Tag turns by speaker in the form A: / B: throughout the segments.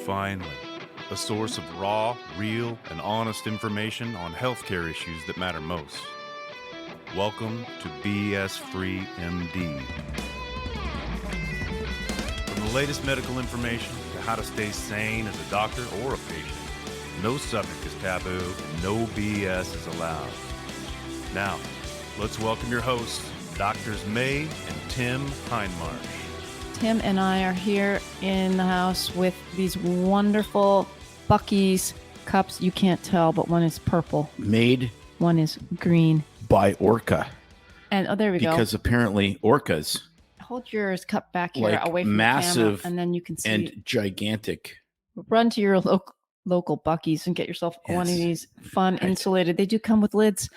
A: finally, a source of raw, real, and honest information on healthcare issues that matter most. Welcome to BS Free MD. From the latest medical information to how to stay sane as a doctor or a patient, no subject is taboo, no BS is allowed. Now, let's welcome your hosts, Doctors May and Tim Hindmarsh.
B: Tim and I are here in the house with these wonderful Buc-ee's cups. You can't tell, but one is purple.
C: Made
B: One is green.
C: by orca.
B: And there we go.
C: Because apparently orcas,
B: Hold yours cup back here
C: like
B: away from
C: massive
B: the camera, and then you can see.
C: and gigantic.
B: Run to your local Buc-ee's and get yourself one of these fun insulated. They do come with lids.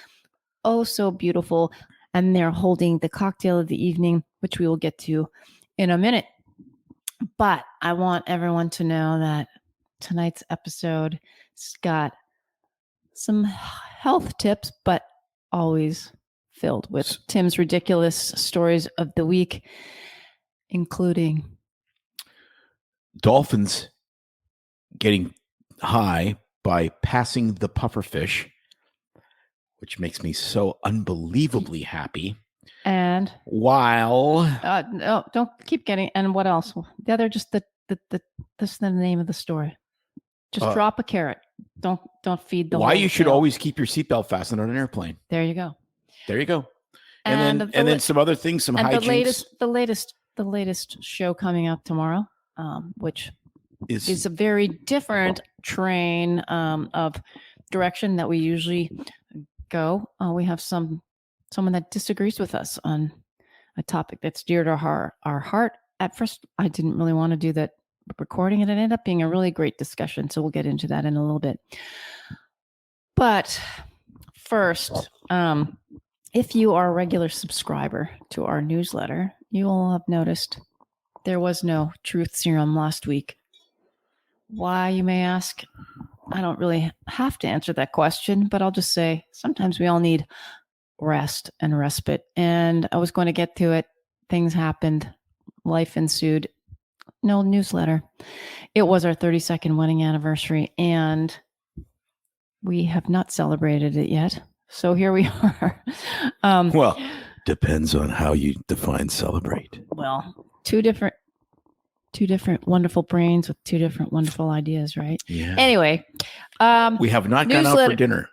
B: Oh, so beautiful. And they're holding the cocktail of the evening, which we will get to in a minute. But I want everyone to know that tonight's episode has got some health tips, but always filled with Tim's ridiculous stories of the week, including
C: Dolphins getting high by passing the pufferfish, which makes me so unbelievably happy.
B: and
C: While
B: no, don't keep getting. And what else? The other, just the this is the name of the story. Just drop a carrot. Don't feed the.
C: why
B: whole
C: you should
B: tail.
C: always keep your seatbelt fastened on an airplane.
B: There you go.
C: There you go. And then some other things, some
B: And
C: hijinks.
B: the latest show coming up tomorrow, which
C: is
B: is a very different train of direction that we usually go. We have someone that disagrees with us on a topic that's dear to our heart. At first, I didn't really want to do that recording, and it ended up being a really great discussion. So we'll get into that in a little bit. But first, if you are a regular subscriber to our newsletter, you will have noticed there was no truth serum last week. Why, you may ask? I don't really have to answer that question, but I'll just say sometimes we all need rest and respite. And I was going to get to it. Things happened. Life ensued. No newsletter. It was our 32nd wedding anniversary, and we have not celebrated it yet. So here we are.
C: well, depends on how you define celebrate.
B: Well, two different wonderful brains with two different wonderful ideas, right?
C: Yeah.
B: Anyway,
C: We have not gone out for dinner.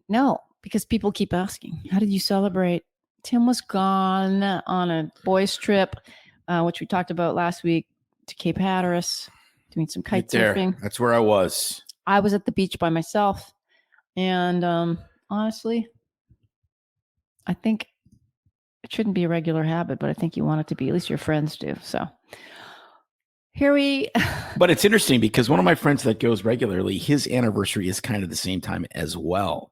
B: No, because people keep asking, how did you celebrate? Tim was gone on a boys trip, which we talked about last week, to Cape Hatteras, doing some kite surfing.
C: That's where I was.
B: I was at the beach by myself. And honestly, I think it shouldn't be a regular habit, but I think you want it to be. At least your friends do. So here we...
C: But it's interesting because one of my friends that goes regularly, his anniversary is kind of the same time as well.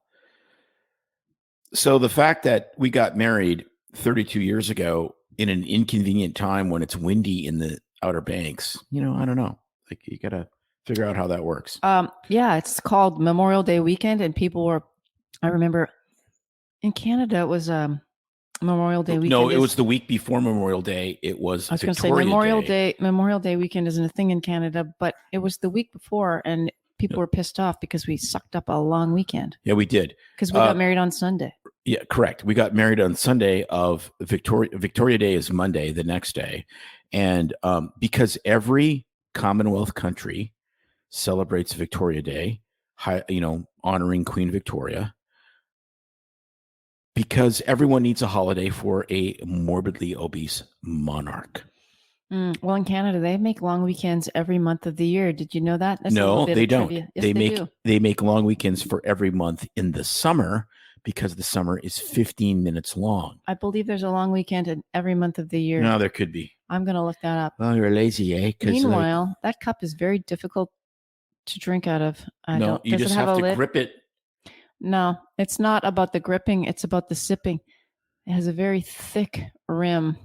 C: So the fact that we got married 32 years ago in an inconvenient time when it's windy in the Outer Banks, I don't know. Like, you got to figure out how that works.
B: Yeah, it's called Memorial Day weekend, and people were... I remember in Canada, it was Memorial Day weekend.
C: No, it was the week before Memorial Day. It was
B: I was going to say Memorial Day weekend isn't a thing in Canada, but it was the week before, and people were pissed off because we sucked up a long weekend.
C: Yeah, we did.
B: Because we got married on Sunday.
C: Yeah, correct. We got married on Sunday of Victoria Day is Monday, the next day. And because every Commonwealth country celebrates Victoria Day, honoring Queen Victoria, because everyone needs a holiday for a morbidly obese monarch.
B: Well, in Canada, they make long weekends every month of the year. Did you know that?
C: No, they don't.
B: Yes,
C: they make long weekends for every month in the summer because the summer is 15 minutes long.
B: I believe there's a long weekend in every month of the year.
C: No, there could be.
B: I'm going to look that up.
C: Well, you're lazy, eh?
B: Meanwhile, that cup is very difficult to drink out of.
C: You just have to grip it.
B: No, it's not about the gripping. It's about the sipping. It has a very thick rim.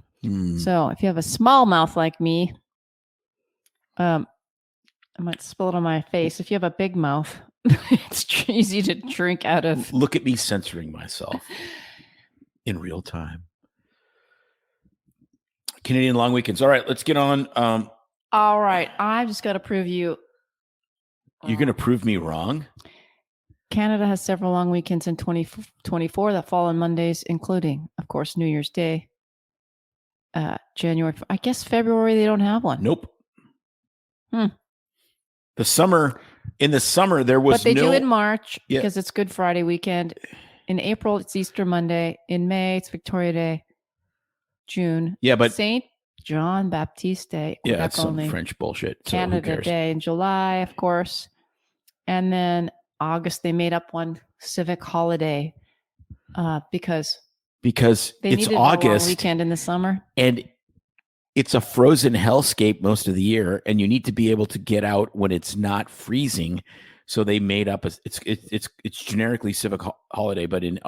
B: So if you have a small mouth like me, I might spill it on my face. If you have a big mouth, it's easy to drink out of.
C: Look at me censoring myself in real time. Canadian long weekends. All right, let's get on.
B: All right. I've just got to prove you
C: You're going to prove me wrong?
B: Canada has several long weekends in 2024 that fall on Mondays, including, of course, New Year's Day. January. I guess February they don't have one.
C: Nope.
B: Hmm.
C: In the summer, there was
B: but they
C: no...
B: do in March
C: Yeah.
B: because it's Good Friday weekend. In April, it's Easter Monday. In May, it's Victoria Day. June,
C: Yeah, but...
B: Saint John Baptiste Day.
C: Yeah, that's some
B: only.
C: French bullshit. So who
B: Canada
C: cares?
B: Day in July, of course. And then August, they made up one civic holiday because
C: Because
B: they
C: it's
B: needed
C: August.
B: a long weekend in the summer.
C: And it's a frozen hellscape most of the year, and you need to be able to get out when it's not freezing. So they made up it's generically civic holiday, but in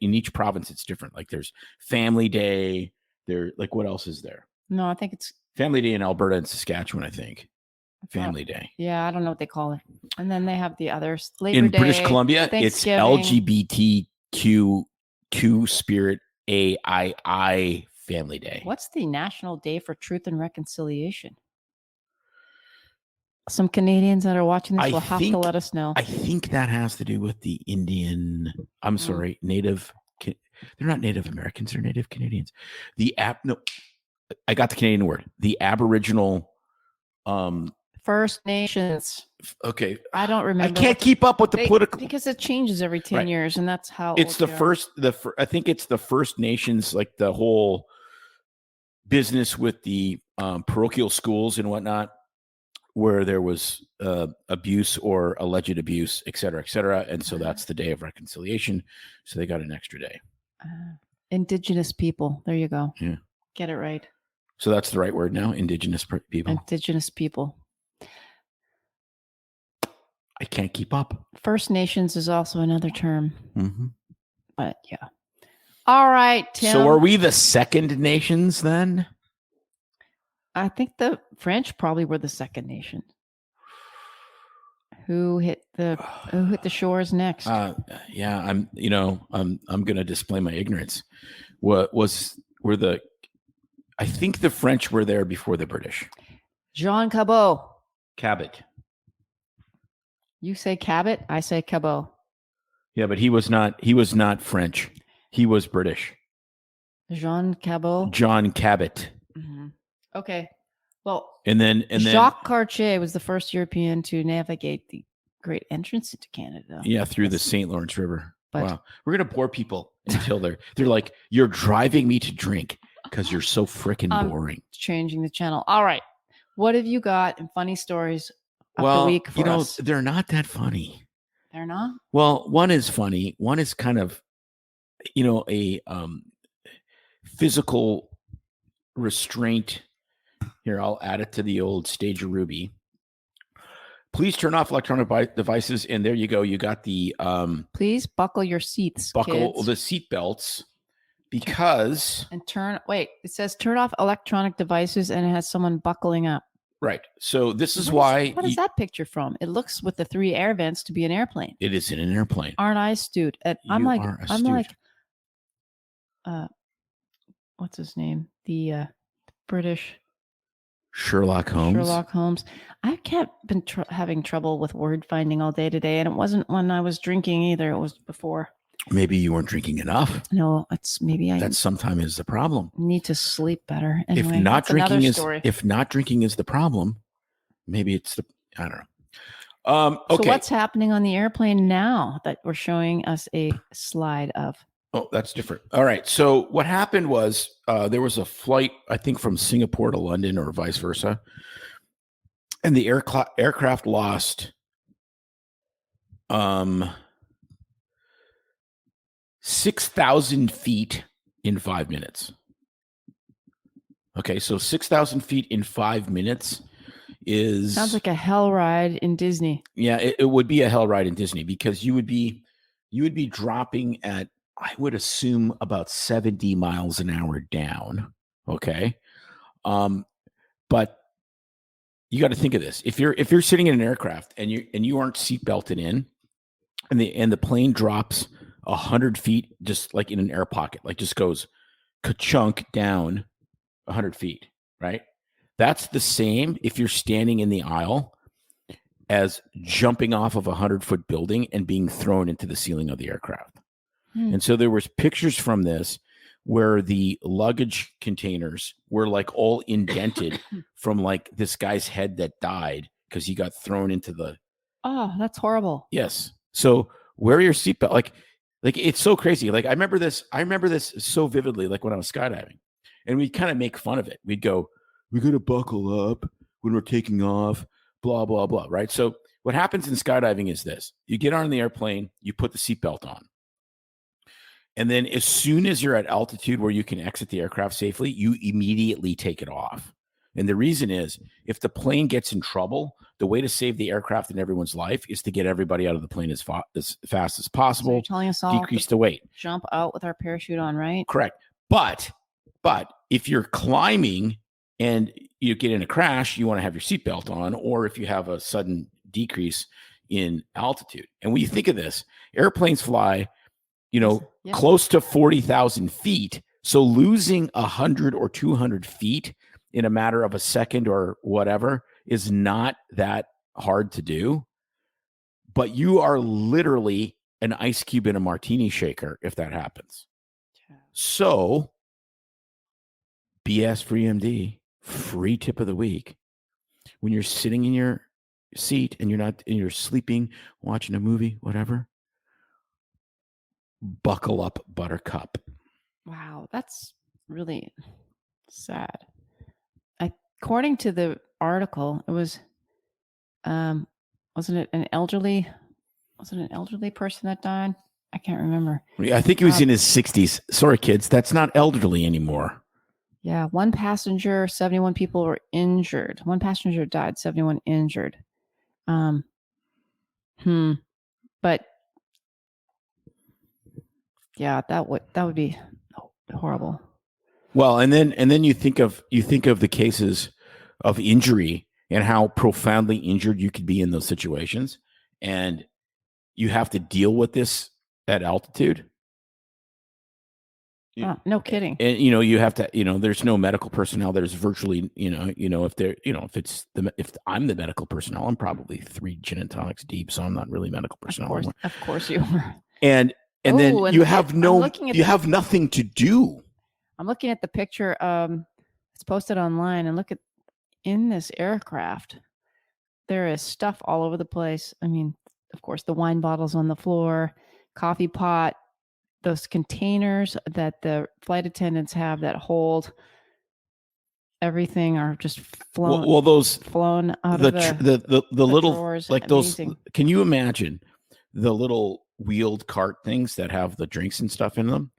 C: each province it's different. Like there's Family Day. Like what else is there?
B: No, I think it's
C: Family Day in Alberta and Saskatchewan. I think Family Day.
B: Yeah, I don't know what they call it. And then they have the others. Labor
C: In
B: Day,
C: British Columbia, it's
B: Thanksgiving.
C: LGBTQ Spirit AII Family Day.
B: What's the National Day for Truth and Reconciliation? Some Canadians that are watching this will have to let us know.
C: I think that has to do with the Indian. I'm sorry, Native. They're not Native Americans. They're Native Canadians. No, I got the Canadian word. The Aboriginal.
B: First Nations.
C: Okay,
B: I don't remember.
C: I can't keep up with the political
B: because it changes every 10 years, and that's how
C: it's the first. I think it's the First Nations, like the whole business with the parochial schools and whatnot, where there was abuse or alleged abuse, et cetera, and so that's the day of reconciliation. So they got an extra day.
B: Indigenous people. There you go.
C: Yeah,
B: get it right.
C: So that's the right word now. Indigenous people.
B: Indigenous people.
C: I can't keep up.
B: First Nations is also another term.
C: Mm-hmm.
B: But yeah. All right, Tim.
C: So are we the Second Nations then?
B: I think the French probably were the Second Nation. Who hit the shores next?
C: Yeah, I'm going to display my ignorance. I think the French were there before the British.
B: Jean Cabot.
C: Cabot.
B: You say Cabot, I say Cabot.
C: Yeah, but he was not French. He was British.
B: Jean Cabot.
C: John Cabot.
B: Mm-hmm. Okay. Well,
C: and then
B: Jacques Cartier was the first European to navigate the great entrance into Canada.
C: Yeah, through the St. Lawrence River. Wow. We're going to bore people until they're like, you're driving me to drink because you're so freaking boring.
B: Changing the channel. All right. What have you got in funny stories of the week for us?
C: They're not that funny.
B: They're not?
C: Well, one is funny. One is kind of, a physical restraint. Here, I'll add it to the old stage of Ruby. Please turn off electronic devices. And there you go. You got the...
B: Please buckle your seats,
C: Buckle
B: kids.
C: the seatbelts because...
B: And it says turn off electronic devices and it has someone buckling up.
C: Right. So this is why...
B: What is that picture from? It looks with the 3 air vents to be an airplane.
C: It is in an airplane.
B: Aren't I astute? I'm like, what's his name? The British...
C: Sherlock Holmes.
B: I kept been having trouble with word finding all day today, and it wasn't when I was drinking either. It was before.
C: Maybe you weren't drinking enough.
B: No, it's maybe
C: that sometimes is the problem.
B: Need to sleep better. Anyway,
C: if not drinking is the problem, maybe it's I don't know. Okay.
B: So what's happening on the airplane now that we're showing us a slide of?
C: Oh, that's different. All right. So what happened was there was a flight, I think, from Singapore to London or vice versa. And the aircraft lost 6,000 feet in 5 minutes. Okay. So 6,000 feet in 5 minutes is...
B: Sounds like a hell ride in Disney.
C: Yeah, it would be a hell ride in Disney because you would be dropping at, I would assume, about 70 miles an hour down. Okay. But you got to think of this. If you're sitting in an aircraft and you aren't seat belted in and the plane drops 100 feet, just like in an air pocket, like just goes ka-chunk down 100 feet, right? That's the same if you're standing in the aisle as jumping off of a 100-foot building and being thrown into the ceiling of the aircraft. And so there was pictures from this where the luggage containers were like all indented from like this guy's head that died because he got thrown into the.
B: Oh, that's horrible.
C: Yes. So wear your seatbelt. Like it's so crazy. Like I remember this so vividly, like when I was skydiving, and we'd kind of make fun of it. We'd go, we got to buckle up when we're taking off, blah, blah, blah. Right. So what happens in skydiving is this: you get on the airplane, you put the seatbelt on. And then as soon as you're at altitude where you can exit the aircraft safely, you immediately take it off. And the reason is if the plane gets in trouble, the way to save the aircraft and everyone's life is to get everybody out of the plane as fast as possible.
B: So you're telling us all
C: decrease the weight.
B: Jump out with our parachute on, right?
C: Correct. But if you're climbing and you get in a crash, you want to have your seatbelt on, or if you have a sudden decrease in altitude. And when you think of this, airplanes fly close to 40,000 feet. So losing 100 or 200 feet in a matter of a second or whatever is not that hard to do. But you are literally an ice cube in a martini shaker if that happens. Yeah. So BS free MD, free tip of the week. When you're sitting in your seat and you're sleeping, watching a movie, whatever, buckle up, buttercup.
B: Wow, that's really sad. According to the article, it was, wasn't it an elderly person that died? I can't remember.
C: I think he was in his 60s. Sorry, kids, that's not elderly anymore.
B: Yeah, one passenger, 71 people were injured. One passenger died, 71 injured. But yeah, that would be horrible.
C: Well, and then you think of the cases of injury and how profoundly injured you could be in those situations, and you have to deal with this at altitude.
B: No kidding.
C: And you have to, there's no medical personnel. There's virtually, if I'm the medical personnel, I'm probably 3 gin and tonics deep, so I'm not really medical personnel.
B: Of course you are.
C: And then you have nothing to do.
B: I'm looking at the picture. It's posted online, and look at in this aircraft. There is stuff all over the place. I mean, of course, the wine bottles on the floor, coffee pot, those containers that the flight attendants have that hold everything are just flown.
C: Well, those
B: flown out
C: the
B: of
C: the little
B: drawers.
C: Like amazing. Those. Can you imagine the little wheeled cart things that have the drinks and stuff in them?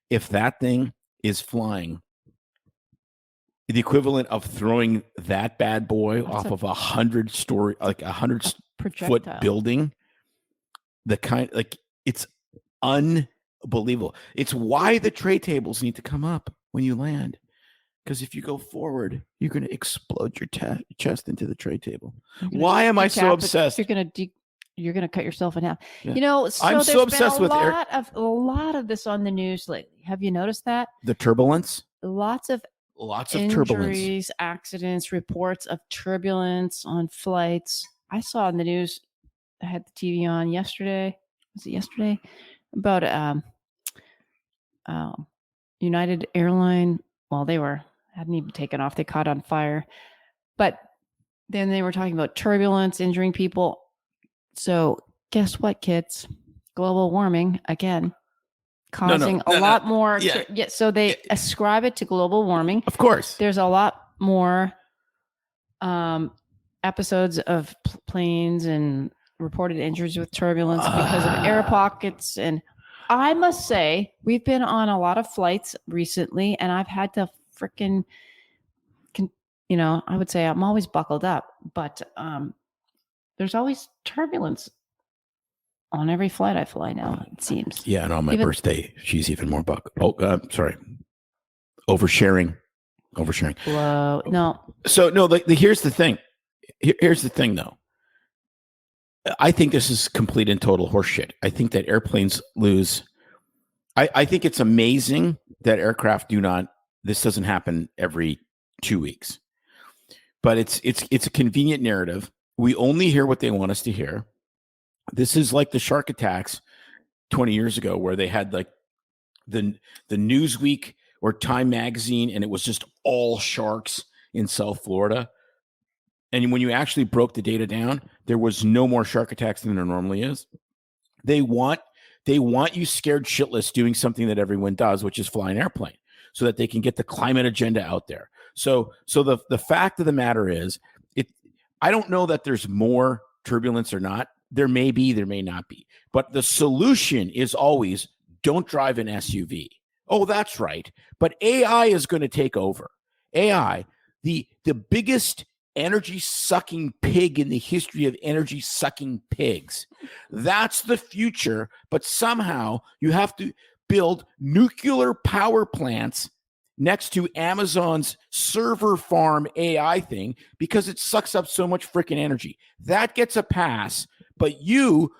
C: If that thing is flying, the equivalent of throwing that bad boy off of 100-story, like 100-foot building, it's unbelievable. It's why the tray tables need to come up when you land, because if you go forward, you're going to explode your chest into the tray table. Why am I so obsessed?
B: You're going to cut yourself in half.
C: Yeah.
B: So
C: I'm so obsessed with
B: a lot of this on the news lately. Have you noticed that?
C: The turbulence?
B: Lots of
C: injuries,
B: turbulence, accidents, reports of turbulence on flights. I saw in the news, I had the TV on yesterday. Was it yesterday? About United Airline. Well, they hadn't even taken off. They caught on fire. But then they were talking about turbulence, injuring people. So guess what, kids? Global warming, again, causing a lot more.
C: Yeah.
B: So they ascribe it to global warming.
C: Of course.
B: There's a lot more episodes of planes and reported injuries with turbulence because of air pockets. And I must say, we've been on a lot of flights recently, and I've had to freaking, I would say I'm always buckled up, but there's always turbulence on every flight I fly now, it seems.
C: Yeah, and on my birthday, she's even more sorry. Oversharing.
B: Whoa, no.
C: So, no, here's the thing. Here's the thing, though. I think this is complete and total horseshit. I think that airplanes lose. I think it's amazing that aircraft this doesn't happen every 2 weeks. But it's a convenient narrative. We only hear what they want us to hear. This is like the shark attacks 20 years ago, where they had like the Newsweek or Time Magazine, and it was just all sharks in South Florida. And when you actually broke the data down, there was no more shark attacks than there normally is. They want you scared shitless doing something that everyone does, which is fly an airplane, so that they can get the climate agenda out there. So the fact of the matter is, I don't know that there's more turbulence or not. There may be, there may not be. But the solution is always don't drive an SUV. Oh, that's right. But AI is going to take over. AI, the biggest energy-sucking pig in the history of energy-sucking pigs. That's the future, but somehow you have to build nuclear power plants next to Amazon's server farm AI thing because it sucks up so much freaking energy. That gets a pass, but you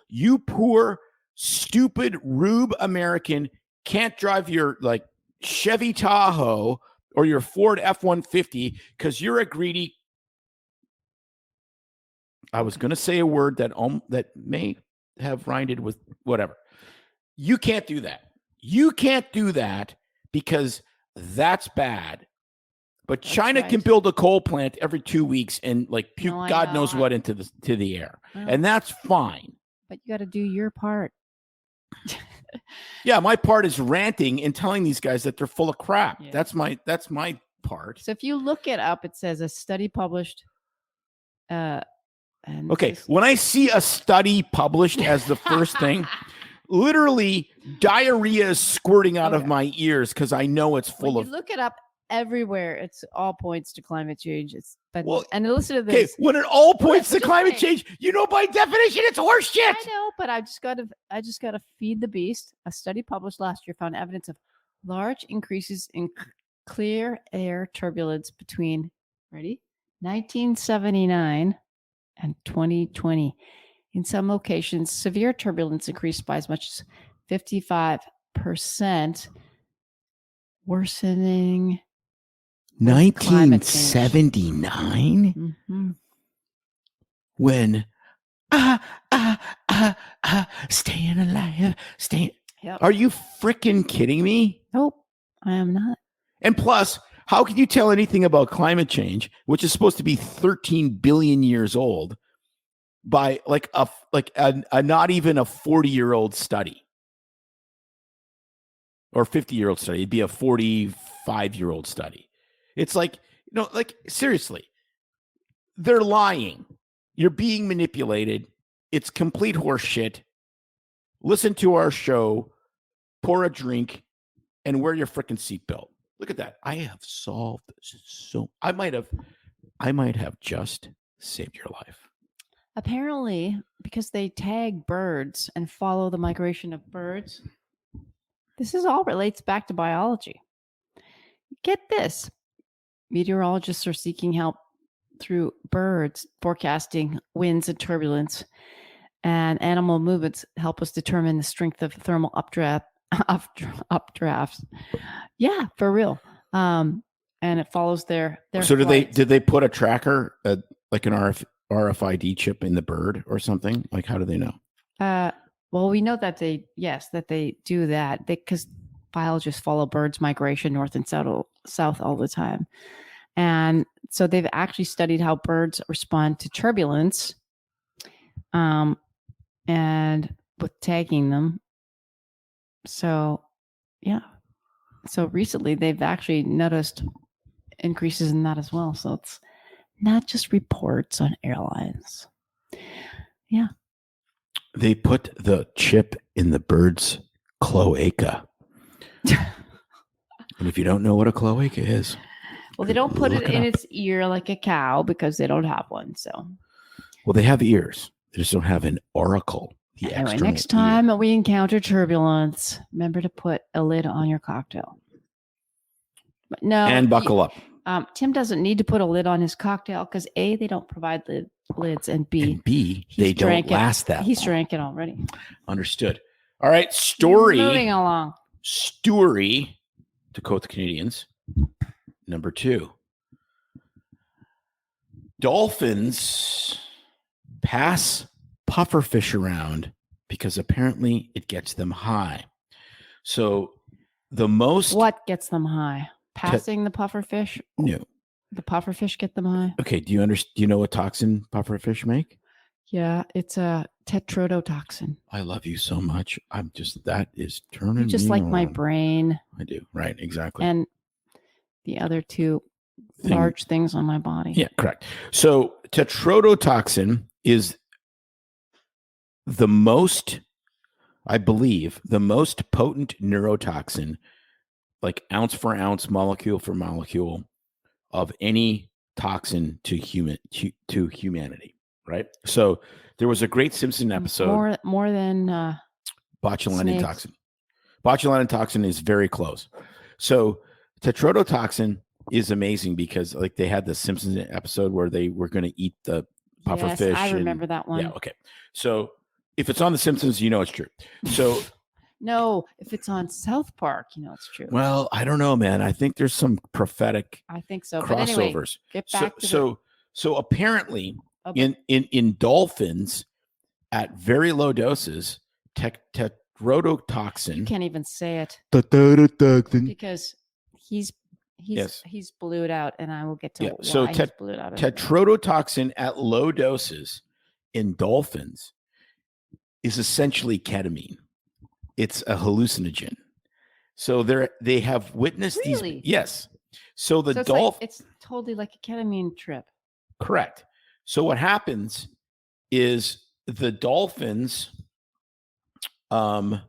C: poor, stupid Rube American can't drive your like Chevy Tahoe or your Ford F-150 because you're a greedy. I was going to say a word that may have rhymed with whatever. You can't do that. You can't do that because that's bad. But that's China can build a coal plant every 2 weeks and like puke God knows what into the air. Well, and that's fine.
B: But you got to do your part.
C: Yeah, my part is ranting and telling these guys that they're full of crap. Yeah. That's my part.
B: So if you look it up, it says a study published.
C: Okay, when I see a study published as the first thing, literally diarrhea is squirting out of my ears because I know it's full of.
B: Look it up everywhere. It's all points to climate change. And listen to this.
C: Okay, when it all points to climate change, you know by definition it's horse shit.
B: I know, but I just gotta feed the beast. A study published last year found evidence of large increases in clear air turbulence between 1979 and 2020. In some locations, severe turbulence increased by as much as 55%, worsening.
C: 1979?
B: Mm-hmm.
C: When staying alive,
B: Yep.
C: Are you freaking kidding me?
B: Nope, I am not.
C: And plus, how can you tell anything about climate change, which is supposed to be 13 billion years old, by like a not even a 40-year-old study or 50-year-old study? It'd be a 45-year-old study. It's like, like seriously, they're lying. You're being manipulated. It's complete horse shit. Listen to our show, pour a drink, and wear your freaking seatbelt. Look at that. I have solved so. I might have just saved your life.
B: Apparently, because they tag birds and follow the migration of birds, this all relates back to biology. Get this. Meteorologists are seeking help through birds forecasting winds and turbulence, and animal movements help us determine the strength of thermal updrafts. Yeah, for real. And it follows their
C: So
B: flights.
C: did they put a tracker, like an RFID chip in the bird or something? Like, how do they know?
B: Well, we know that they do that because biologists follow birds' migration north and south all the time. And so they've actually studied how birds respond to turbulence, and with tagging them. So, yeah. So recently they've actually noticed increases in that as well. So it's not just reports on airlines. Yeah.
C: They put the chip in the bird's cloaca. And if you don't know what a cloaca is,
B: well, they don't put it in its ear like a cow because they don't have one. So,
C: well, they have ears. They just don't have an auricle.
B: Anyway, next time we encounter turbulence, remember to put a lid on your cocktail. But no,
C: and buckle up.
B: Tim doesn't need to put a lid on his cocktail because A, they don't provide lids, and B,
C: they don't last that long.
B: He's drank it already.
C: Understood. All right, story.
B: Moving along.
C: Story, to quote the Canadians, number 2. Dolphins pass pufferfish around because apparently it gets them high. So the most
B: What gets them high? Passing the pufferfish?
C: no.
B: The pufferfish get them high?
C: Okay, do you know what toxin pufferfish make?
B: Yeah, it's a tetrodotoxin.
C: I love you so much. That is turning
B: You just
C: me
B: like my
C: on.
B: brain
C: I do. Right, exactly.
B: and the other two large things on my body.
C: Yeah, correct. So tetrodotoxin is the most, I believe, the most potent neurotoxin, like ounce for ounce, molecule for molecule, of any toxin to humanity. Right. So there was a great Simpson episode.
B: More than
C: botulinum
B: snakes.
C: toxin. Botulinum toxin is very close. So tetrodotoxin is amazing because like they had the Simpsons episode where they were going to eat the pufferfish.
B: Yes, I remember that one.
C: Yeah. Okay. So if it's on the Simpsons, you know it's true. So
B: no, if it's on South Park, you know it's true.
C: well, I don't know, man. I think there's some prophetic
B: I think so.
C: crossovers.
B: But anyway, get back to
C: so apparently in dolphins at very low doses, tetrodotoxin.
B: You can't even say it because he's blued out, and I will get to why
C: so
B: he's blued out.
C: Tetrodotoxin at low doses in dolphins is essentially ketamine. It's a hallucinogen. So they have witnessed
B: really?
C: these. Yes. So the
B: it's
C: dolphin.
B: It's totally like a ketamine trip.
C: Correct. So what happens is the dolphins pass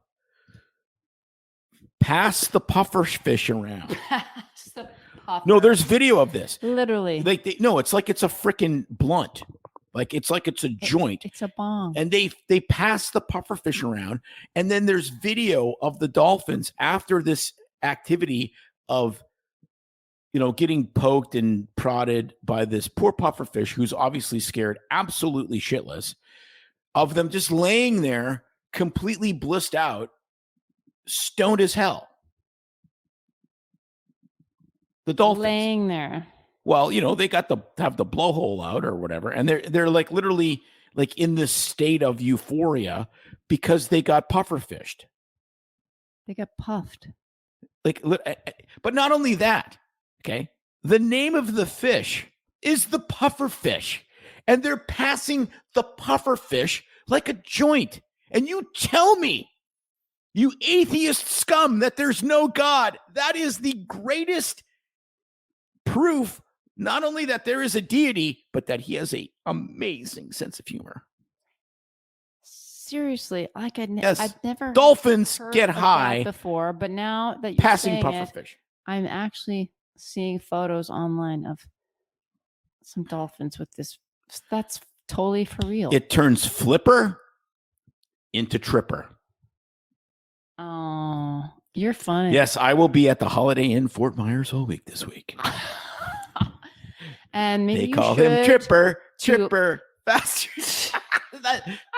C: the pufferfish around. No, there's video of this.
B: Literally.
C: It's like it's a freaking blunt. Like it's a joint.
B: It's a bong.
C: And they pass the pufferfish around, and then there's video of the dolphins after this activity of getting poked and prodded by this poor pufferfish who's obviously scared, absolutely shitless, of them just laying there completely blissed out, stoned as hell. The dolphins
B: laying there.
C: Well, they got to have the blowhole out or whatever, and they're like literally like in this state of euphoria because they got pufferfished.
B: They got puffed.
C: But not only that, okay? The name of the fish is the pufferfish, and they're passing the pufferfish like a joint. And you tell me, you atheist scum, that there's no God. That is the greatest proof. Not only that there is a deity, but that he has an amazing sense of humor.
B: Seriously, like I'd never
C: dolphins get high
B: before, but now that you're
C: passing pufferfish,
B: I'm actually seeing photos online of some dolphins with this. That's totally for real.
C: It turns flipper into tripper.
B: Oh, you're funny.
C: Yes, I will be at the Holiday Inn Fort Myers all week this week.
B: And maybe
C: they call him Tripper Bastard.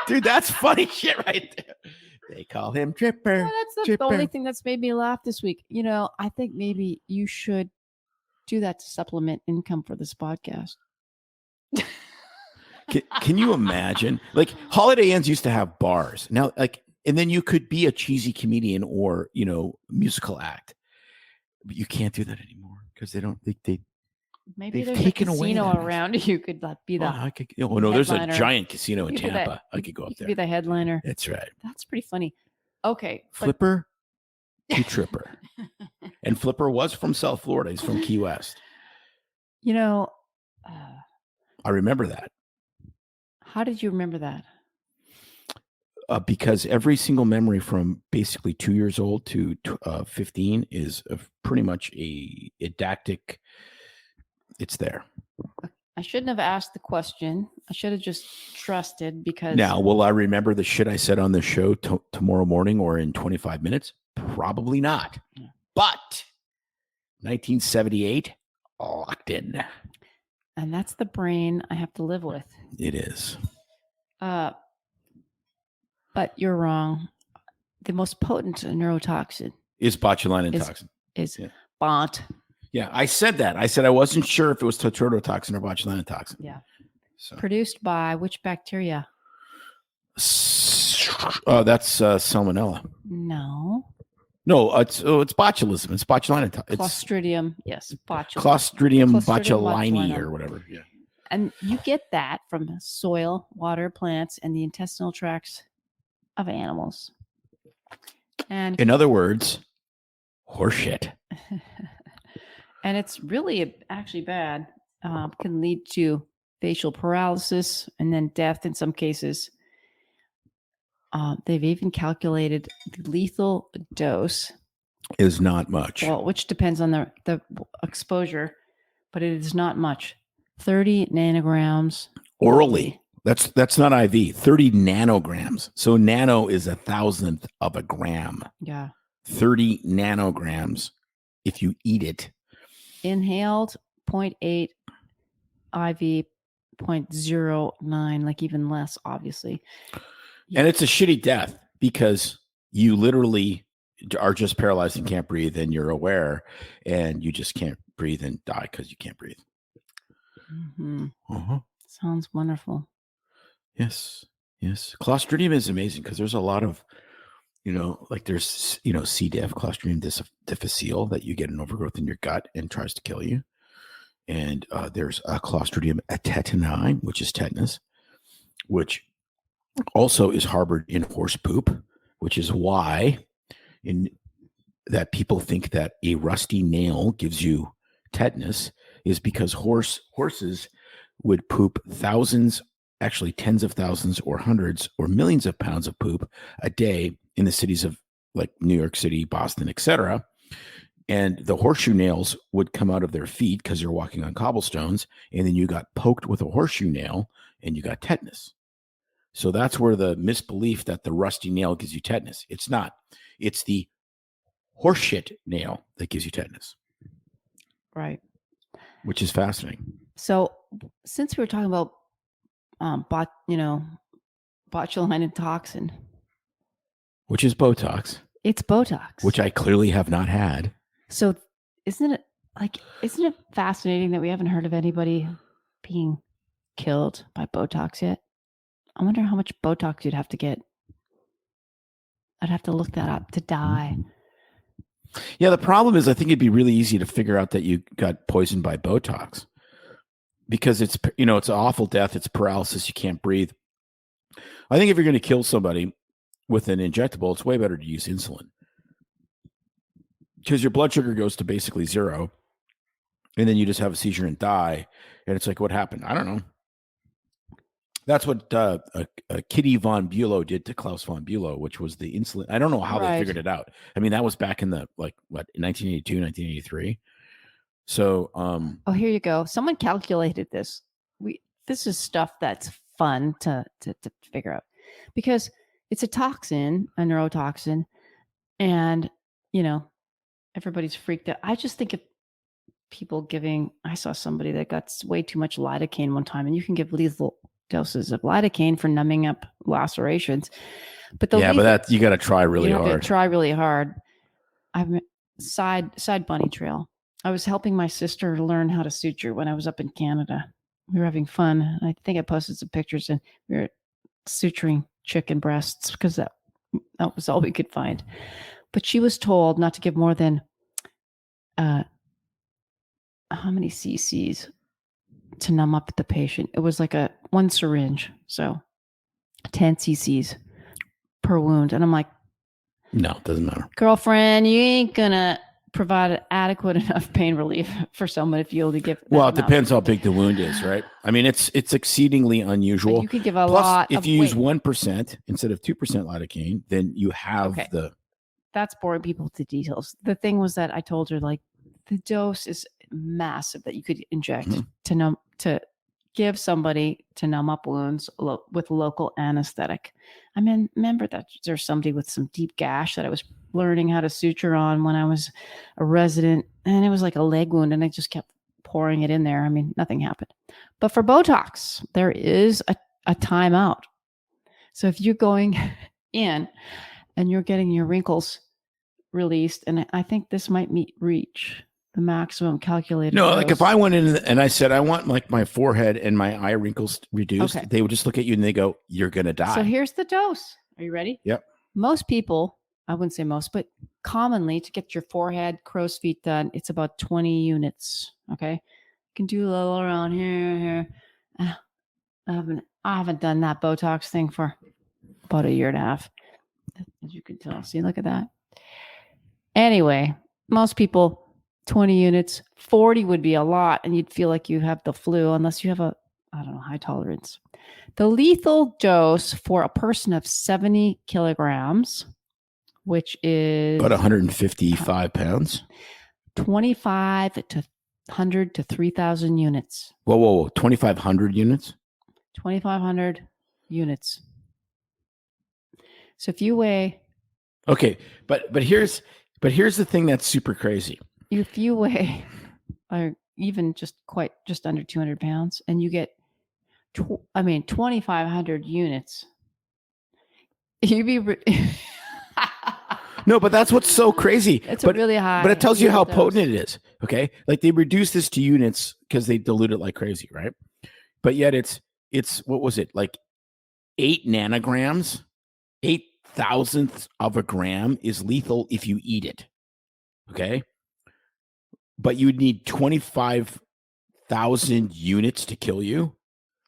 C: Dude, that's funny shit right there. They call him Tripper.
B: Well, that's the only thing that's made me laugh this week. I think maybe you should do that to supplement income for this podcast.
C: Can you imagine? Like Holiday Inns used to have bars. Now, and then you could be a cheesy comedian or, musical act. But you can't do that anymore because they don't think
B: Maybe
C: they've
B: there's
C: taken
B: a casino
C: away
B: around. You could be the.
C: There's a giant casino in Tampa. I could go up there.
B: Be the headliner.
C: That's right.
B: That's pretty funny. Okay,
C: Flipper to Tripper, and Flipper was from South Florida. He's from Key West.
B: I
C: remember that.
B: How did you remember that?
C: Because every single memory from basically 2 years old to 15 is pretty much a didactic. It's there.
B: I shouldn't have asked the question. I should have just trusted because.
C: Now, will I remember the shit I said on the show tomorrow morning or in 25 minutes? Probably not. Yeah. But 1978, locked in.
B: And that's the brain I have to live with.
C: It is.
B: But you're wrong. The most potent neurotoxin
C: is botulinum toxin.
B: Is bont.
C: Yeah, I said that. I said I wasn't sure if it was tetrodotoxin or botulinum toxin.
B: Yeah.
C: So
B: Produced by which bacteria?
C: that's salmonella.
B: No.
C: No, it's botulism. It's botulinum. It's
B: Clostridium. Yes. Botulism.
C: Clostridium
B: Clostridium
C: botulinum
B: botulinum.
C: or whatever. Yeah.
B: And you get that from soil, water, plants, and the intestinal tracts of animals. And
C: In other words, horseshit.
B: and it's really actually bad. Can lead to facial paralysis and then death in some cases. They've even calculated the lethal dose,
C: Is not much.
B: well, which depends on the exposure, but it is not much. 30 nanograms
C: Orally. That's not IV. 30 nanograms. So nano is 1,000th of a gram.
B: Yeah.
C: 30 nanograms if you eat it.
B: Inhaled 0.8, IV 0.09, like even less, obviously.
C: And it's a shitty death because you literally are just paralyzed and can't breathe, and you're aware, and you just can't breathe and die because you can't breathe.
B: Mm-hmm.
C: Uh-huh.
B: Sounds wonderful.
C: Yes. Clostridium is amazing because there's a lot of, like there's, C. diff, Clostridium difficile, that you get an overgrowth in your gut and tries to kill you. And there's a Clostridium tetani, which is tetanus, which also is harbored in horse poop, which is why that people think that a rusty nail gives you tetanus, is because horses would poop thousands, actually tens of thousands or hundreds or millions of pounds of poop a day in the cities of like New York City, Boston, etc. And the horseshoe nails would come out of their feet because you're walking on cobblestones, and then you got poked with a horseshoe nail and you got tetanus. So that's where the misbelief that the rusty nail gives you tetanus. It's not. It's the horseshit nail that gives you tetanus.
B: Right.
C: Which is fascinating.
B: So since we were talking about botulinum toxin,
C: which is Botox.
B: It's Botox.
C: Which I clearly have not had.
B: So isn't it fascinating that we haven't heard of anybody being killed by Botox yet? I wonder how much Botox you'd have to get. I'd have to look that up to die.
C: Yeah, the problem is I think it'd be really easy to figure out that you got poisoned by Botox because it's an awful death. It's paralysis. You can't breathe. I think if you're going to kill somebody with an injectable, it's way better to use insulin because your blood sugar goes to basically zero, and then you just have a seizure and die. And it's like, what happened? I don't know. That's what Kitty von Bülow did to Klaus von Bülow, which was the insulin. I don't know how they figured it out. I mean, that was back in 1982, 1983. So,
B: here you go. Someone calculated this. This is stuff that's fun to figure out because it's a toxin, a neurotoxin, and everybody's freaked out. I just think of people giving. I saw somebody that got way too much lidocaine one time, and you can give lethal doses of lidocaine for numbing up lacerations. But but that you got to try really hard. Try really hard. I'm side bunny trail. I was helping my sister learn how to suture when I was up in Canada. We were having fun. I think I posted some pictures, and we were suturing chicken breasts because that was all we could find. But she was told not to give more than how many cc's to numb up the patient. It was like one syringe, so 10 cc's per wound. And I'm like,
C: no, it doesn't matter.
B: Girlfriend, you ain't gonna provide adequate enough pain relief for someone if you only give.
C: Well, it depends how big the wound is, right? I mean, it's exceedingly unusual.
B: But you could give a lot.
C: If you use 1% instead of 2% lidocaine, then you have
B: That's boring people to details. The thing was that I told her the dose is massive that you could inject to give somebody to numb up wounds with local anesthetic. I mean, remember that there's somebody with some deep gash that I was learning how to suture on when I was a resident, and it was like a leg wound, and I just kept pouring it in there. I mean, nothing happened. But for Botox, there is a timeout. So if you're going in and you're getting your wrinkles released, and I think this might reach the maximum calculated
C: No,
B: dose.
C: like if I went in and I said I want like my forehead and my eye wrinkles reduced,
B: Okay.
C: they would just look at you and they go, "You're gonna die."
B: So here's the dose. Are you ready?
C: Yep.
B: Most people, I wouldn't say most, but commonly to get your forehead, crow's feet done, it's about 20 units. Okay. You can do a little around here. I haven't done that Botox thing for about a year and a half. As you can tell. See, look at that. Anyway, most people, 20 units, 40 would be a lot, and you'd feel like you have the flu unless you have a, I don't know, high tolerance. The lethal dose for a person of 70 kilograms, which is
C: About 155 pounds.
B: 25 to 100 to 3,000 units.
C: Whoa. 2,500 units?
B: 2,500 units. So if you weigh...
C: Okay, but here's the thing that's super crazy.
B: If you weigh or even just under 200 pounds and you get 2,500 units, you'd be
C: No, but that's what's so crazy.
B: It's
C: but,
B: a really high.
C: But it tells you how
B: dose.
C: potent it is. Okay, like they reduce this to units because they dilute it like crazy, right? But yet it's what was it, like 8 nanograms, 8,000ths of a gram is lethal if you eat it. Okay, but you would need 25,000 units to kill you.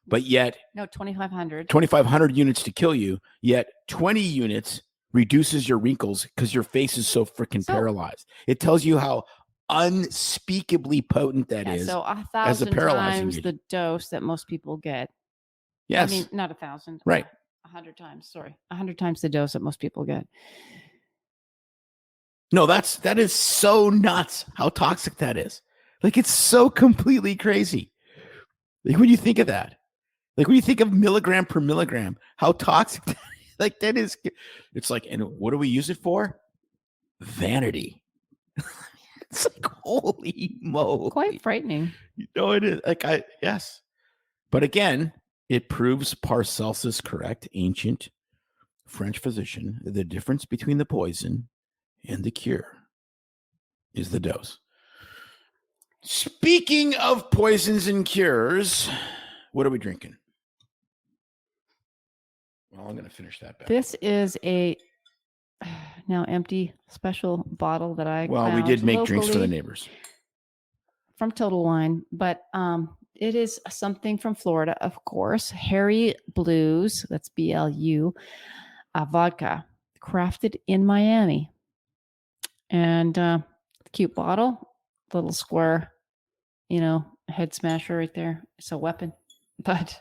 C: But yet,
B: no, 2,500.
C: 2,500 units to kill you. Yet 20 units reduces your wrinkles because your face is so freaking paralyzed. It tells you how unspeakably potent that is.
B: So 1,000 times the dose that most people get.
C: Yes.
B: I mean, not 1,000.
C: Right.
B: 100 times. Sorry. 100 times the dose that most people get.
C: No, that is so nuts how toxic that is. Like, it's so completely crazy. Like, when you think of that, like when you think of milligram per milligram, how toxic that is, like that is. It's like, and what do we use it for? Vanity. It's like, holy moly.
B: Quite frightening.
C: You know, it is. Like, yes. But again, it proves Paracelsus correct, ancient French physician. The difference between the poison and the cure is the dose. Speaking of poisons and cures, what are we drinking? Well, I'm going to finish that back.
B: This is a now empty special bottle that I
C: Well, we did make drinks for the neighbors
B: from Total Wine, but it is something from Florida, of course. Harry Blues, that's BLU, vodka, crafted in Miami. And cute bottle, little square, head smasher right there. It's a weapon. But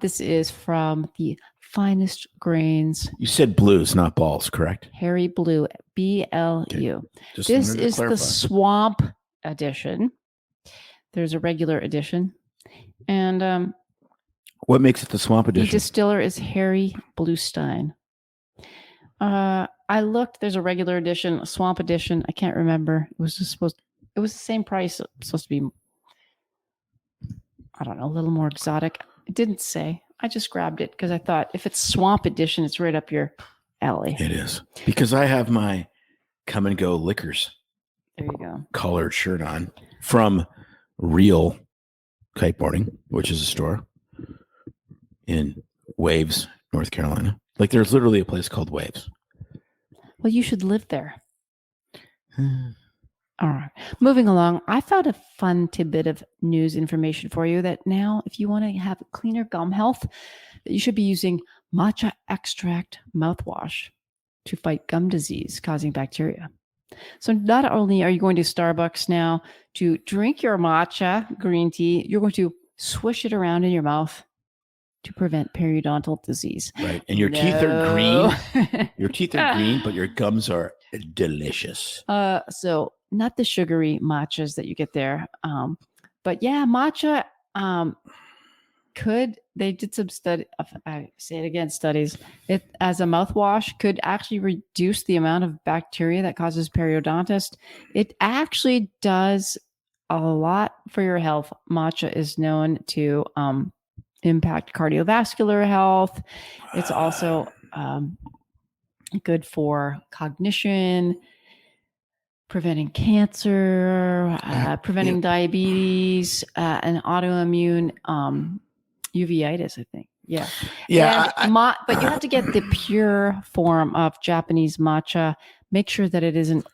B: this is from the finest grains.
C: You said blues, not balls, correct?
B: Harry Blue, BLU. Okay. This is the Swamp edition. There's a regular edition. And
C: what makes it the Swamp edition?
B: The distiller is Harry Bluestein. I looked, there's a regular edition, a Swamp edition. I can't remember. It was the same price. It was supposed to be, I don't know, a little more exotic. It didn't say. I just grabbed it because I thought if it's Swamp edition, it's right up your alley.
C: It is. Because I have my Come and Go Liquors.
B: There you go.
C: Collared shirt on from Real Kiteboarding, which is a store in Waves, North Carolina. Like, there's literally a place called Waves.
B: Well, you should live there. All right. Moving along, I found a fun tidbit of news information for you that now, if you want to have cleaner gum health, that you should be using matcha extract mouthwash to fight gum disease causing bacteria. So not only are you going to Starbucks now to drink your matcha green tea, you're going to swish it around in your mouth to prevent periodontal disease.
C: Right. And your teeth are green. Your teeth are green, but your gums are delicious.
B: So not the sugary matchas that you get there. But yeah, matcha they did some study, I say it again, studies, it as a mouthwash could actually reduce the amount of bacteria that causes periodontitis. It actually does a lot for your health. Matcha is known to impact cardiovascular health. It's also good for cognition. preventing cancer, preventing diabetes, and autoimmune uveitis, I think. Yeah.
C: Yeah.
B: But you have to get the pure form of Japanese matcha. Make sure that it isn't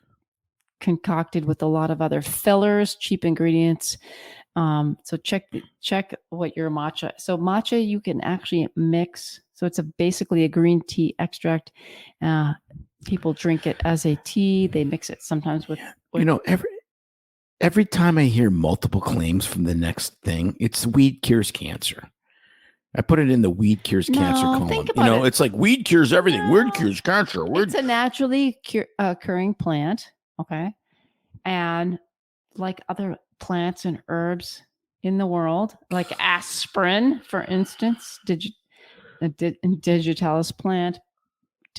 B: concocted with a lot of other fillers, cheap ingredients. So check what your matcha. So matcha you can actually mix. So it's basically a green tea extract. People drink it as a tea. They mix it sometimes with
C: every time I hear multiple claims from the next thing, it's weed cures cancer. I put it in the weed cures cancer column.
B: Think about it.
C: It's like weed cures everything. Weed cures cancer.
B: It's a naturally occurring plant. Okay. And like other plants and herbs in the world, like aspirin, for instance, digitalis plant.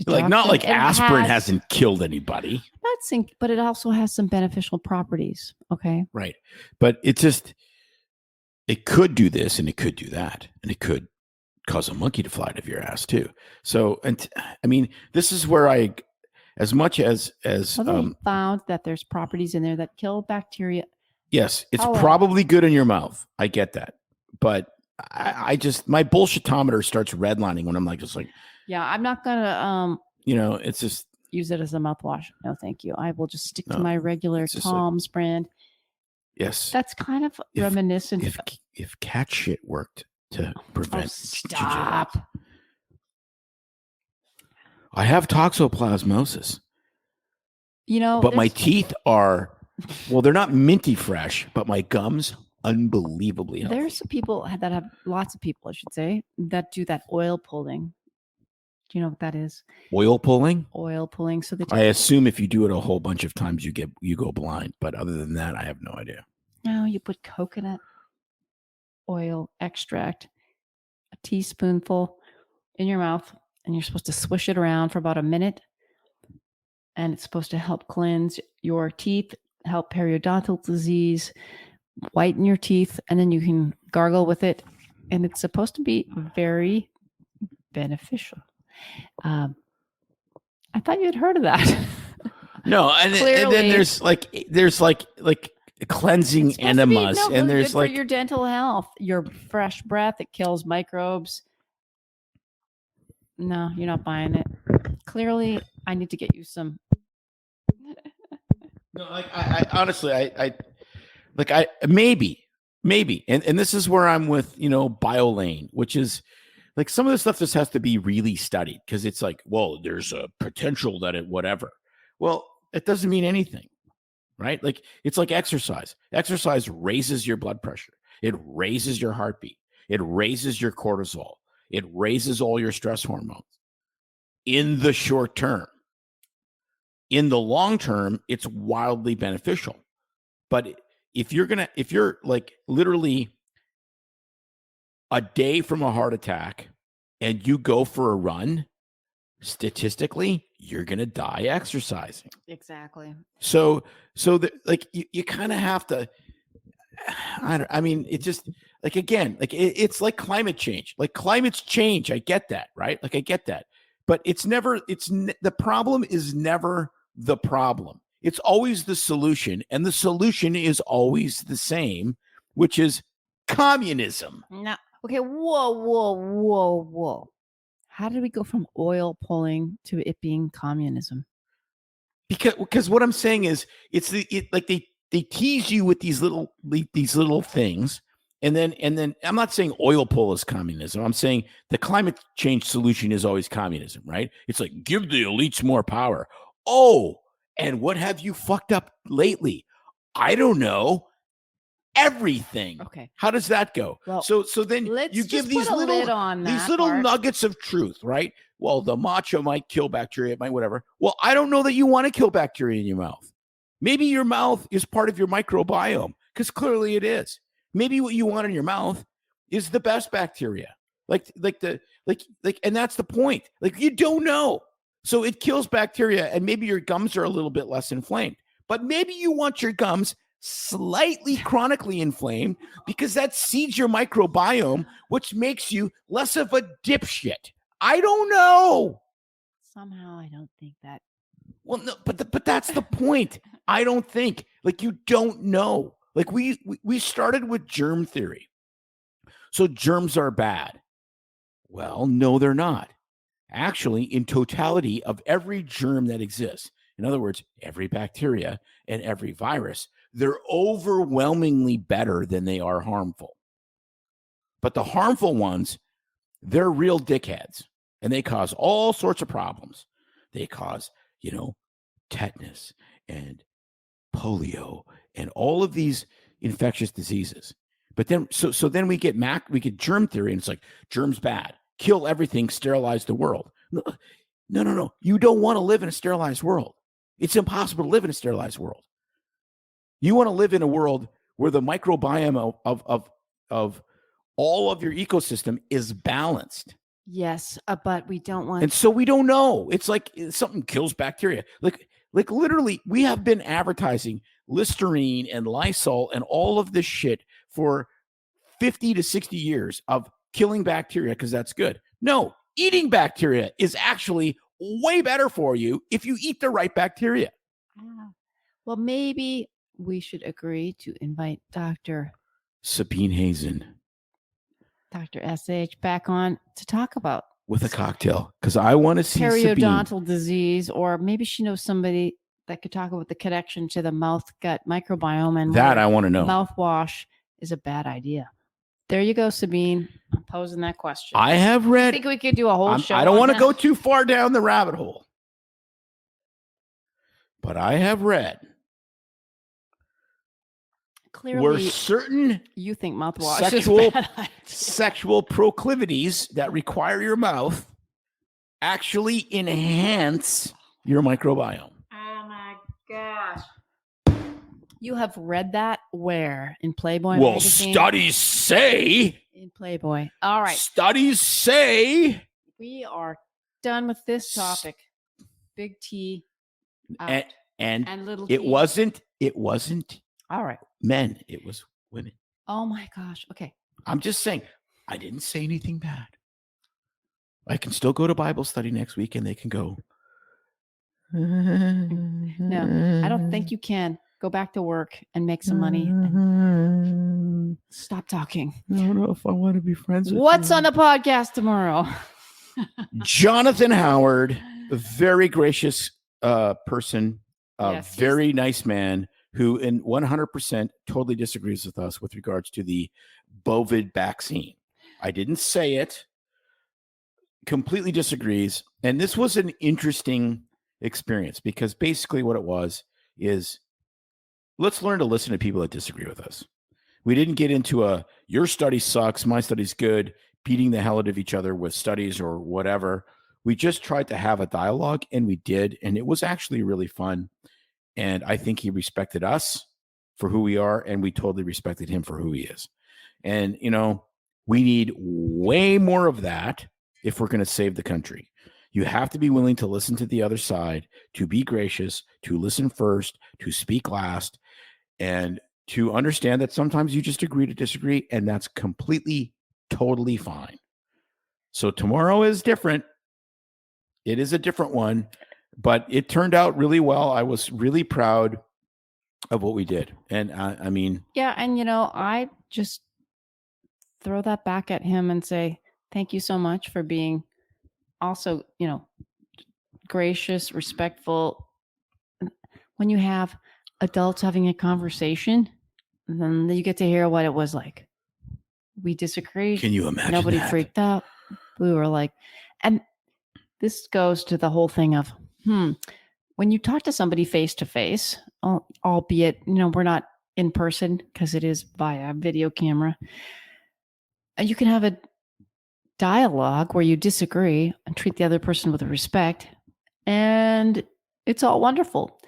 C: Like not like aspirin hasn't killed anybody.
B: But it also has some beneficial properties. Okay.
C: Right. But it could do this and it could do that. And it could cause a monkey to fly out of your ass too. So, this is where as much as
B: they found that there's properties in there that kill bacteria.
C: Yes, it's probably good in your mouth. I get that. But I just, my bullshitometer starts redlining when I'm
B: yeah, I'm not gonna
C: it's just
B: use it as a mouthwash. No, thank you. I will just stick to my regular Tom's brand.
C: Yes.
B: That's kind of reminiscent.
C: If cat shit worked to prevent
B: stop.
C: I have toxoplasmosis. But my teeth are, they're not minty fresh, but my gums unbelievably healthy.
B: There's lots of people, I should say, that do that oil pulling. Do you know what that is?
C: Oil pulling?
B: Oil pulling. So
C: I assume if you do it a whole bunch of times, you go blind. But other than that, I have no idea.
B: No, you put coconut oil extract, a teaspoonful in your mouth, and you're supposed to swish it around for about a minute. And it's supposed to help cleanse your teeth, help periodontal disease, whiten your teeth, and then you can gargle with it. And it's supposed to be very beneficial. I thought you had heard of that.
C: No, and then there's like cleansing enemas, and there's
B: good for your dental health, your fresh breath. It kills microbes. No, you're not buying it. Clearly, I need to get you some.
C: No, I honestly, maybe, and this is where I'm with BioLane, which is like some of the stuff just has to be really studied because it's like, there's a potential that it whatever. Well, it doesn't mean anything, right? Like it's like exercise. Exercise raises your blood pressure. It raises your heartbeat. It raises your cortisol. It raises all your stress hormones in the short term. In the long term, it's wildly beneficial. But if you're like literally a day from a heart attack and you go for a run, statistically, you're going to die exercising.
B: Exactly.
C: So you kind of have to, it's just like, again, like it's like climate change, like climate's change. I get that, right? Like I get that, but the problem is never the problem. It's always the solution. And the solution is always the same, which is communism.
B: No. Okay. Whoa. How did we go from oil pulling to it being communism?
C: Because what I'm saying is they tease you with these little things. And then I'm not saying oil pull is communism. I'm saying the climate change solution is always communism, right? It's like, give the elites more power. Oh, and what have you fucked up lately? I don't know. Everything.
B: Okay.
C: How does that go?
B: Well,
C: so then you give these little nuggets of truth, right? Well, the matcha might kill bacteria, it might whatever. Well, I don't know that you want to kill bacteria in your mouth. Maybe your mouth is part of your microbiome, because clearly it is. Maybe what you want in your mouth is the best bacteria. And that's the point. Like, you don't know. So it kills bacteria, and maybe your gums are a little bit less inflamed. But maybe you want your gums slightly chronically inflamed because that seeds your microbiome, which makes you less of a dipshit. I don't know.
B: Somehow I don't think that.
C: Well, no, but that's the point. I don't think, like, you don't know. Like, we started with germ theory. So germs are bad. Well, no, they're not. Actually, in totality of every germ that exists, in other words, every bacteria and every virus, they're overwhelmingly better than they are harmful. But the harmful ones, they're real dickheads, and they cause all sorts of problems. They cause, tetanus and polio and all of these infectious diseases. But then, so then we get germ theory, and it's like, germs bad, kill everything, sterilize the world. No. You don't want to live in a sterilized world. It's impossible to live in a sterilized world. You want to live in a world where the microbiome of all of your ecosystem is balanced.
B: Yes, but we don't want.
C: And so we don't know. It's like something kills bacteria. Like literally, we have been advertising Listerine and Lysol and all of this shit for 50 to 60 years of killing bacteria because that's good. No, eating bacteria is actually way better for you if you eat the right bacteria.
B: Well, maybe we should agree to invite Dr.
C: Sabine Hazen.
B: Dr. SH back on to talk about
C: with a cocktail, because I want to see
B: periodontal disease, or maybe she knows somebody that could talk about the connection to the mouth-gut microbiome, and
C: that I want to know.
B: Mouthwash is a bad idea. There you go, Sabine. I'm posing that question.
C: I have read.
B: I think we could do a whole show.
C: I don't want to go too far down the rabbit hole, but I have read.
B: Clearly,
C: where certain
B: you think mouthwash is a bad idea.
C: Sexual proclivities that require your mouth actually enhance your microbiome.
B: Oh my gosh. You have read that where? In Playboy
C: Well,
B: magazine?
C: studies say.
B: In Playboy. All right.
C: Studies say.
B: We are done with this topic. Big T out. And little T.
C: It wasn't.
B: All right.
C: Men. It was women.
B: Oh my gosh. Okay.
C: I'm just saying, I didn't say anything bad. I can still go to Bible study next week and they can go.
B: No, I don't think you can. Go back to work and make some money. And stop talking.
C: I don't know if I want to be friends with
B: What's
C: you.
B: on the podcast tomorrow?
C: Jonathan Howard, a very gracious person, a
B: Yes,
C: very nice man who in 100% totally disagrees with us with regards to the bovid vaccine. I didn't say it. Completely disagrees. And this was an interesting experience because basically what it was is let's learn to listen to people that disagree with us. We didn't get into your study sucks, my study's good, beating the hell out of each other with studies or whatever. We just tried to have a dialogue, and we did. And it was actually really fun. And I think he respected us for who we are, and we totally respected him for who he is. And, we need way more of that if we're going to save the country. You have to be willing to listen to the other side, to be gracious, to listen first, to speak last, and to understand that sometimes you just agree to disagree, and that's completely, totally fine. So tomorrow is different. It is a different one. But it turned out really well. I was really proud of what we did. And I mean.
B: Yeah. And, I just throw that back at him and say, thank you so much for being also, gracious, respectful. When you have adults having a conversation, then you get to hear what it was like. We disagreed.
C: Can you imagine?
B: Nobody freaked out. We were like, and this goes to the whole thing of, when you talk to somebody face to face, albeit, we're not in person because it is via video camera, you can have a dialogue where you disagree and treat the other person with respect, and it's all wonderful.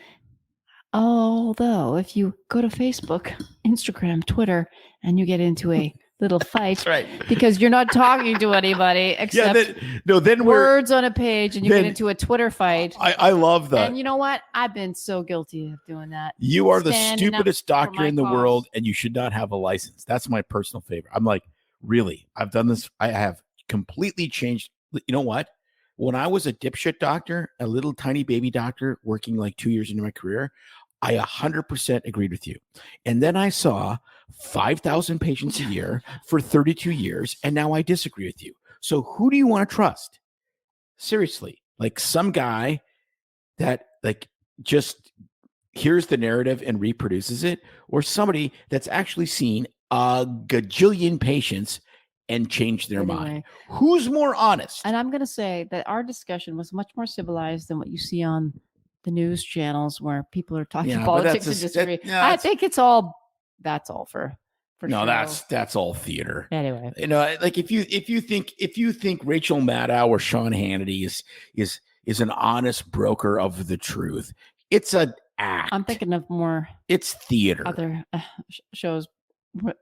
B: Although, if you go to Facebook, Instagram, Twitter, and you get into a little fight,
C: That's right,
B: because you're not talking to anybody except
C: then
B: words on a page, and you get into a Twitter fight.
C: I love that.
B: And you know what? I've been so guilty of doing that.
C: You are the
B: Standing
C: stupidest
B: up for
C: doctor
B: my
C: in the
B: cause.
C: world, and you should not have a license. That's my personal favorite. I'm like, really? I've done this. I have completely changed. You know what? When I was a dipshit doctor, a little tiny baby doctor working like 2 years into my career, I 100% agreed with you. And then I saw 5,000 patients a year for 32 years, and now I disagree with you. So who do you want to trust? Seriously, like some guy that like just hears the narrative and reproduces it, or somebody that's actually seen a gajillion patients and changed their mind? Who's more honest?
B: And I'm going to say that our discussion was much more civilized than what you see on the news channels where people are talking politics and disagree. I think that's all for
C: no,
B: show.
C: that's all theater.
B: Anyway,
C: like if you think Rachel Maddow or Sean Hannity is an honest broker of the truth, it's an act.
B: I'm thinking of more.
C: It's theater.
B: Other shows.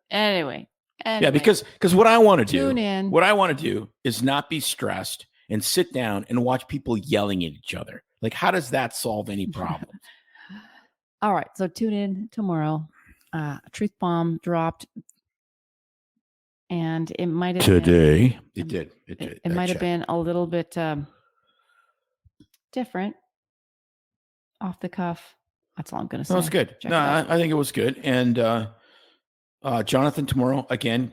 B: Anyway.
C: Yeah, because what I want to do is not be stressed and sit down and watch people yelling at each other. Like, how does that solve any problem?
B: All right, so tune in tomorrow. A truth bomb dropped, and it might have
C: today.
B: It might have been a little bit different, off the cuff. That's all I'm going to say.
C: No, it's good. I think it was good. And Jonathan tomorrow again.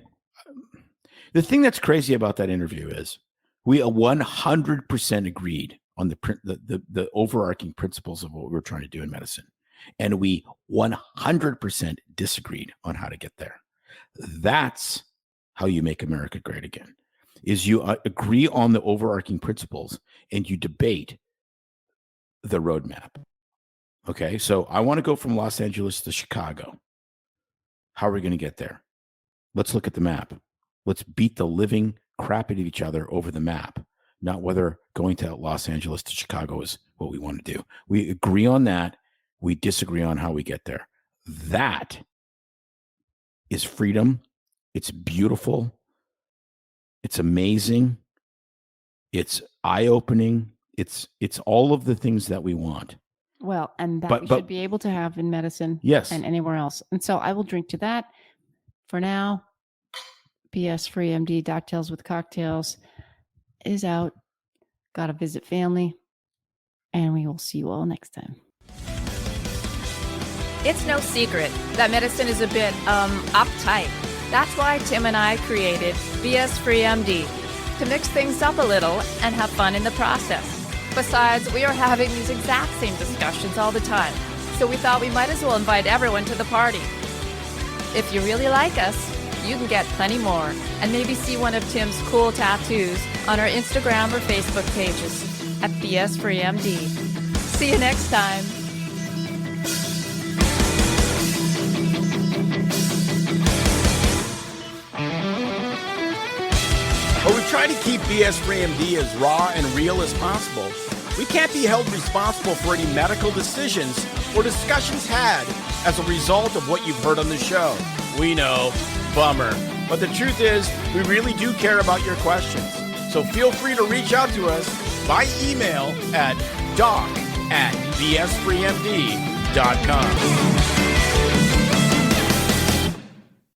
C: The thing that's crazy about that interview is we 100% agreed on the overarching principles of what we're trying to do in medicine. And we 100% disagreed on how to get there. That's how you make America great again, is you agree on the overarching principles and you debate the roadmap. Okay, so I want to go from Los Angeles to Chicago. How are we going to get there? Let's look at the map. Let's beat the living crap out of each other over the map, not whether going to Los Angeles to Chicago is what we want to do. We agree on that. We disagree on how we get there. That is freedom. It's beautiful. It's amazing. It's eye-opening. It's all of the things that we want.
B: Well, and that we should be able to have in medicine,
C: yes,
B: and anywhere else. And so I will drink to that. For now, BS Free MD Doctails with Cocktails is out. Got to visit family, and we will see you all next time.
D: It's no secret that medicine is a bit uptight. That's why Tim and I created BS Free MD to mix things up a little and have fun in the process. Besides, we are having these exact same discussions all the time, so we thought we might as well invite everyone to the party. If you really like us, you can get plenty more and maybe see one of Tim's cool tattoos on our Instagram or Facebook pages at BS Free MD. See you next time.
E: While we try to keep BS Free MD as raw and real as possible, we can't be held responsible for any medical decisions or discussions had as a result of what you've heard on the show. We know, bummer. But the truth is, we really do care about your questions. So feel free to reach out to us by email at doc@bsfreemd.com.